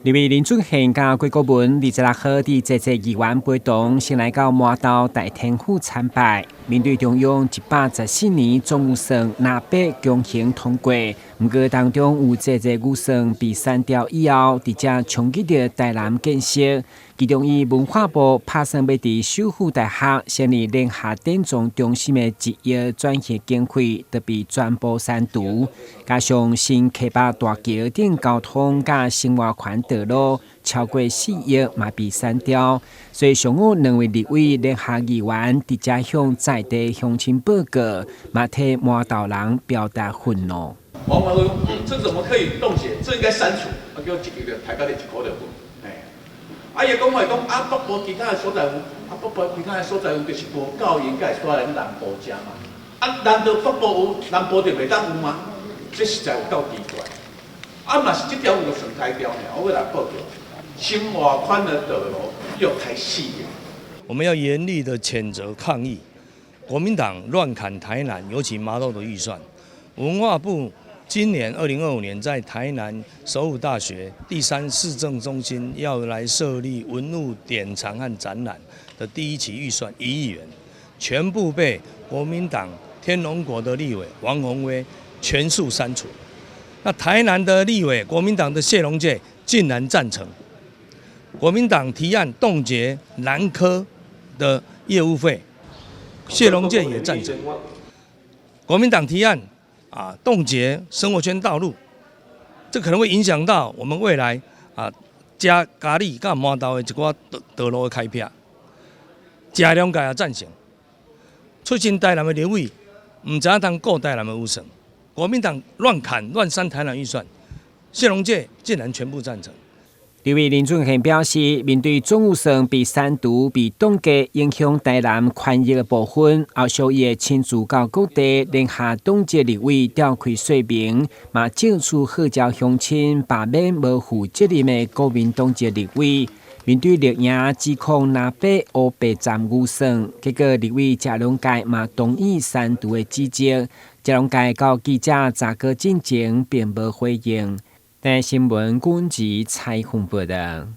立委林俊宪甲郭国文26號佇謝謝議員陪同先來到麻豆大天府參拜，面對中央114年總預算納8強行通過，不過當中有謝謝預算被刪掉以後，直接衝擊到台南建設。其中以文化部打算要佇首府大學成立聯合典藏中心的1億轉型經費，就被全部刪除。加上新溪北大橋等交通甲生活圈道路超過4億嘛被刪掉，所以上午兩位立委聯合議員直接向在地鄉親報告，嘛替麻豆人表達憤怒。王文說：“這怎麼可以凍結？這應該刪除。”啊，叫一個大家嚟一口就分。啊，伊講話講啊，北部其他的所在有，啊，北部其他的所在有，就是無夠應該帶來南部食嘛。啊，難道北部有，南部就袂當有嗎？這實在有夠奇怪。啊，嘛是這條有個生態條呢，我來報告，新華寬的道路又開4億。我們要嚴厲的譴責抗議，國民黨亂砍台南，尤其麻豆的預算。文化部今年2025年在台南首武大學第3市政中心要來設立文物典藏和展覽的第1期預算1億元，全部被國民黨天龍國的立委王鴻薇全數刪除。那台南的立委國民黨的謝龍介竟然贊成，國民黨提案凍結南科的業務費，謝龍介也贊成。國民黨提案凍結生活圈道路，這可能會影響到我們未來嘉義甲麻豆的一寡道路的開闢。謝龍介也贊成。出身台南的立委，唔知影通顧台南的預算，國民黨亂砍亂刪台南預算，謝龍介竟然全部贊成。立委林俊憲表示，面對總預算被刪除、被凍結，影響台南權益的部分，後續也親自到各地聯合凍結立委調開說明，嘛證出號召鄉親罷免無負責任的國民黨籍立委。面對綠營指控納8烏白佔預算，結果立委謝龍介嘛同意刪除的指責。謝龍介到記者查個進前並無回應。但新聞管制採訪報道。